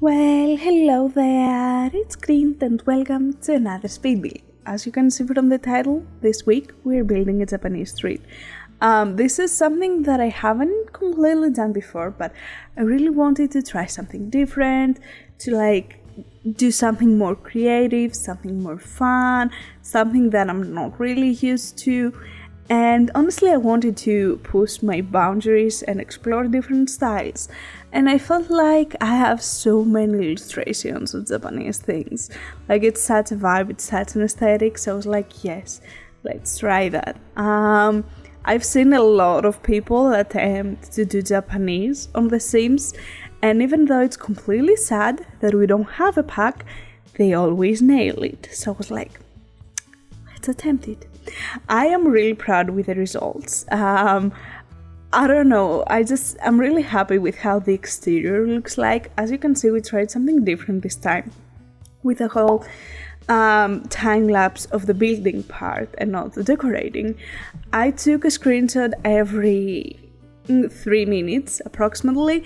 Well, hello there, it's Kriint and welcome to another speed build. As you can see from the title, this week we're building a Japanese street. This is something that I haven't completely done before, but I really wanted to try something different, to do something more creative, something more fun, something that I'm not really used to. And honestly, I wanted to push my boundaries and explore different styles. And I felt like I have so many illustrations of Japanese things. Like, it's such a vibe, it's such an aesthetic. So I was like, yes, let's try that. I've seen a lot of people attempt to do Japanese on The Sims. And even though it's completely sad that we don't have a pack, they always nail it. So I was like, let's attempt it. I am really proud with the results. I don't know, I'm really happy with how the exterior looks like. As you can see, we tried something different this time with a whole time lapse of the building part and not the decorating. I took a screenshot every 3 minutes approximately,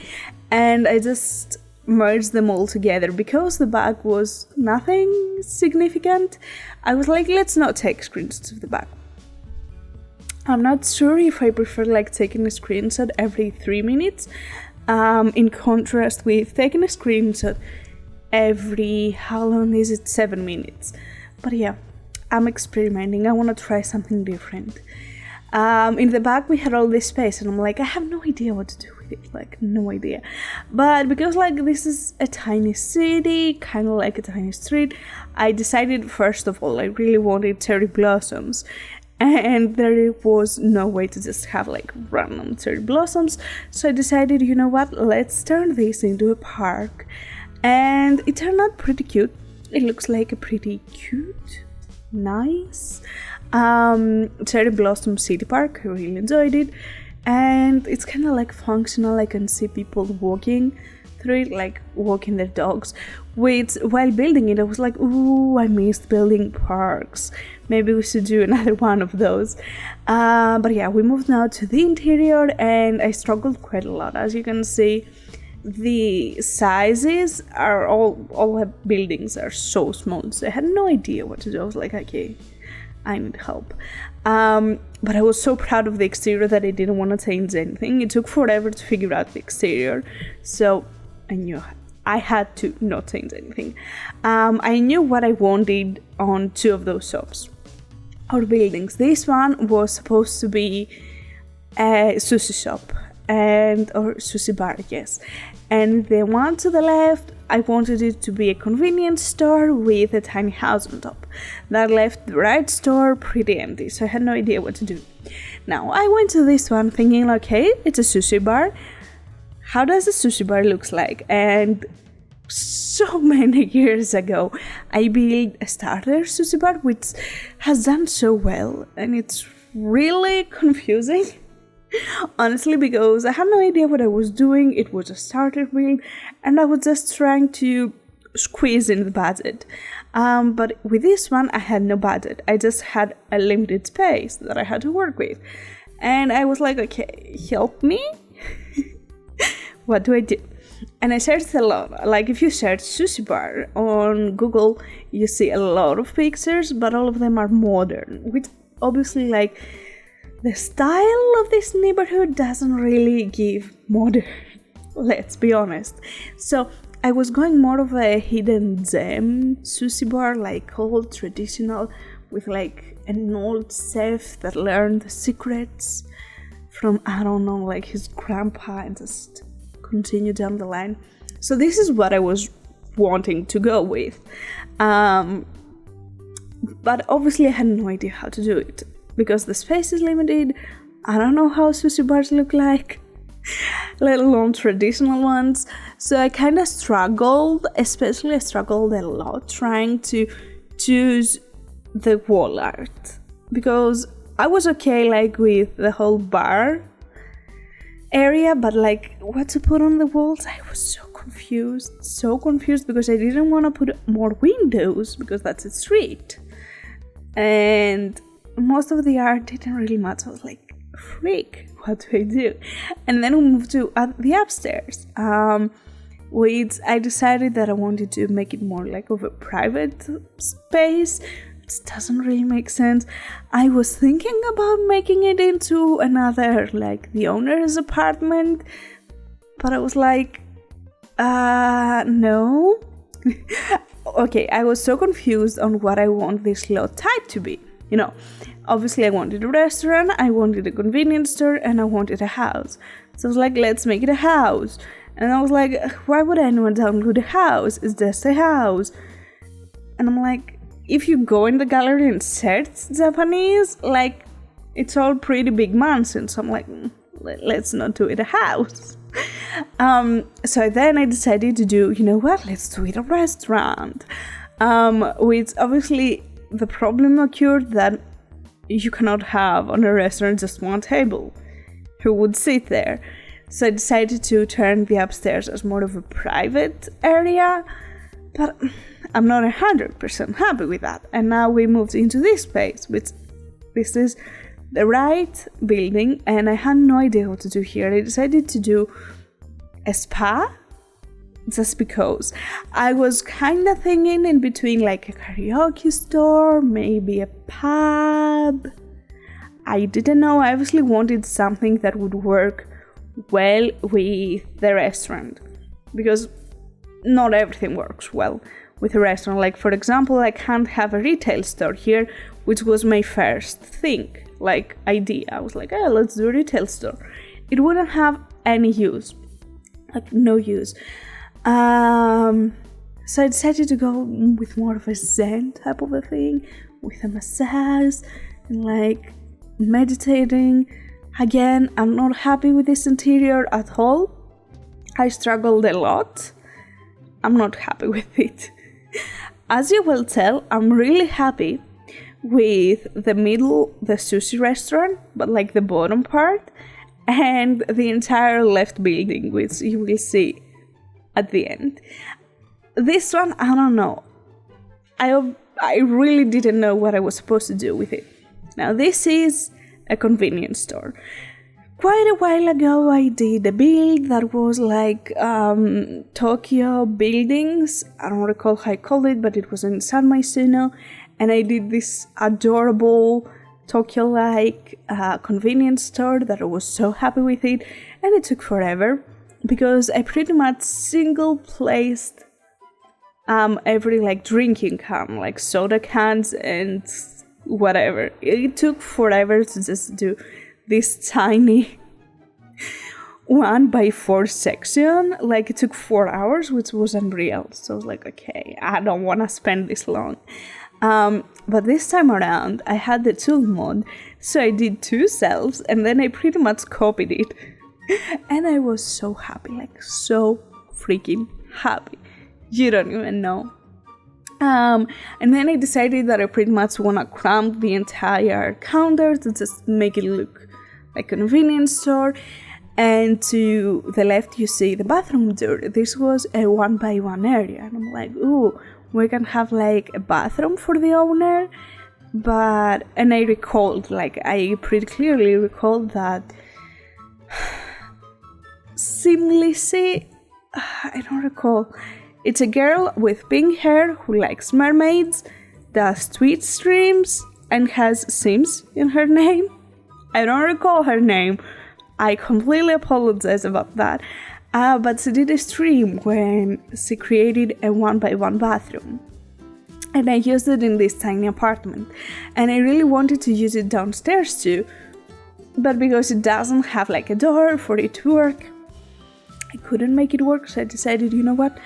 and I just merged them all together because the bag was nothing significant. I was like, let's not take screenshots of the bag. I'm not sure if I prefer taking a screenshot every 3 minutes in contrast with taking a screenshot every, how long is it, 7 minutes. But yeah, I'm experimenting. I want to try something different. In the back we had all this space and I'm like, I have no idea what to do with it, no idea. But because this is a tiny city, kind of like a tiny street, I decided first of all I really wanted cherry blossoms. And there was no way to just have random cherry blossoms. So I decided, you know what, let's turn this into a park. And it turned out pretty cute. It looks like a pretty cute, nice cherry blossom city park. I really enjoyed it, and it's kind of functional. I can see people walking through it, walking their dogs. While building it, I was like, ooh, I missed building parks. Maybe we should do another one of those. But yeah, we moved now to the interior, and I struggled quite a lot. As you can see, the sizes are all the buildings are so small, so I had no idea what to do. I was like, okay, I need help. But I was so proud of the exterior that I didn't want to change anything. It took forever to figure out the exterior, so I knew I had to not change anything. I knew what I wanted on 2 of those shops or buildings. This one was supposed to be a sushi shop or sushi bar, yes. And the one to the left, I wanted it to be a convenience store with a tiny house on top. That left the right store pretty empty, so I had no idea what to do. Now, I went to this one thinking, okay, it's a sushi bar. How does a sushi bar looks like? And so many years ago, I built a starter sushi bar, which has done so well, and it's really confusing. Honestly, because I had no idea what I was doing. It was a starter build and I was just trying to squeeze in the budget. But with this one, I had no budget. I just had a limited space that I had to work with. And I was like, okay, help me. What do I do? And I searched a lot. If you search sushi bar on Google, you see a lot of pictures, but all of them are modern, which obviously the style of this neighborhood doesn't really give modern, let's be honest. So I was going more of a hidden gem sushi bar, old traditional, with an old chef that learned the secrets from, I don't know, his grandpa, and just continue down the line. So this is what I was wanting to go with. But obviously I had no idea how to do it. Because the space is limited, I don't know how sushi bars look like, let alone traditional ones. So I kind of struggled, especially I struggled a lot trying to choose the wall art. Because I was okay with the whole bar area, but what to put on the walls, I was so confused because I didn't want to put more windows because that's a street. And most of the art didn't really match. I was like, freak, what do I do? And then we moved to the upstairs. which I decided that I wanted to make it more like of a private space. It doesn't really make sense. I was thinking about making it into another, like the owner's apartment, but I was like, no. Okay, I was so confused on what I want this lot type to be. You know, obviously I wanted a restaurant, I wanted a convenience store, and I wanted a house. So I was like, let's make it a house. And I was like, why would anyone download a house? It's just a house. And I'm like, if you go in the gallery and search Japanese, like, it's all pretty big mansions. So I'm like, let's not do it a house. So then I decided to do, you know what, let's do it a restaurant. Which obviously the problem occurred that you cannot have on a restaurant just one table. Who would sit there? So I decided to turn the upstairs as more of a private area, but I'm not 100% happy with that. And now we moved into this space, which this is the right building, and I had no idea what to do here. I decided to do a spa just because I was kind of thinking in between like a karaoke store, maybe a pub. I didn't know. I obviously wanted something that would work well with the restaurant, because not everything works well with a restaurant. Like, for example, I can't have a retail store here, which was my first thing, like idea. I was like, oh, let's do a retail store. It wouldn't have any use, like no use. So I decided to go with more of a zen type of a thing, with a massage and like meditating. Again, I'm not happy with this interior at all. I struggled a lot. I'm not happy with it. As you will tell, I'm really happy with the middle, the sushi restaurant, but like the bottom part, and the entire left building, which you will see at the end. This one, I don't know. I really didn't know what I was supposed to do with it. Now, this is a convenience store. Quite a while ago, I did a build that was like Tokyo buildings. I don't recall how I called it, but it was in San Maisuno. And I did this adorable Tokyo-like convenience store that I was so happy with it. And it took forever because I pretty much single-placed every like drinking can, like soda cans and whatever. It took forever to just do this tiny 1x4 section. Like, it took 4 hours, which was unreal. So I was like, okay, I don't want to spend this long. But this time around, I had the tool mod, so I did 2 cells, and then I pretty much copied it. And I was so happy, like so freaking happy. You don't even know. And then I decided that I pretty much want to cramp the entire counter to just make it look like a convenience store. And to the left, you see the bathroom door. This was a 1x1 area. And I'm like, ooh, we can have like a bathroom for the owner. And I recalled, like, I pretty clearly recalled that Simlisi, I don't recall. It's a girl with pink hair who likes mermaids, does Twitch streams, and has Sims in her name. I don't recall her name. I completely apologize about that. But she did a stream when she created a 1x1 bathroom. And I used it in this tiny apartment. And I really wanted to use it downstairs too. But because it doesn't have like a door for it to work, I couldn't make it work. So I decided, you know what?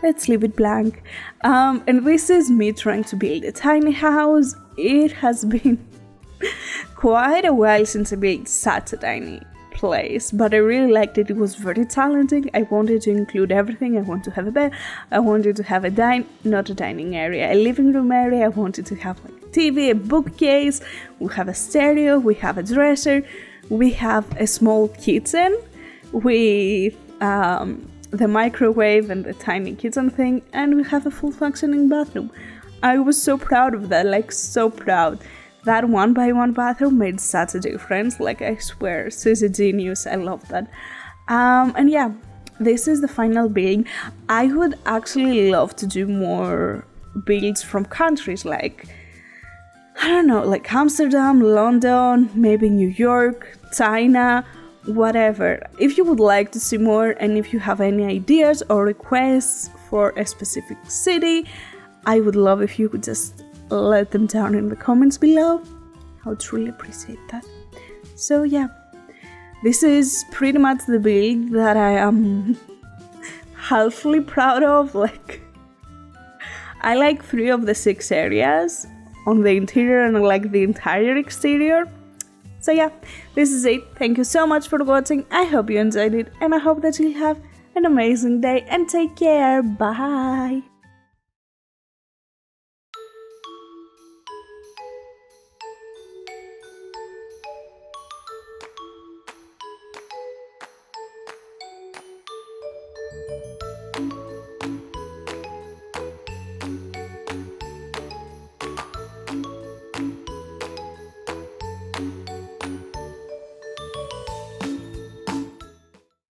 Let's leave it blank. And this is me trying to build a tiny house. It has been quite a while since I built such a tiny place, but I really liked it. It was very challenging. I wanted to include everything. I wanted to have a bed. I wanted to have a not a dining area, a living room area. I wanted to have like a TV, a bookcase. We have a stereo. We have a dresser. We have a small kitchen with the microwave and the tiny kitchen thing, and we have a full functioning bathroom. I was so proud of that, like so proud. That 1x1 bathroom made such a difference. Like, I swear, she's a genius. I love that. And yeah, this is the final build. I would actually love to do more builds from countries like, I don't know, like Amsterdam, London, maybe New York, China, whatever. If you would like to see more, and if you have any ideas or requests for a specific city, I would love if you could just let them down in the comments below. I would truly appreciate that. So yeah, this is pretty much the build that I am halfly proud of. Like, I like 3 of the 6 areas on the interior and I like the entire exterior. So yeah, this is it. Thank you so much for watching. I hope you enjoyed it and I hope that you'll have an amazing day and take care. Bye!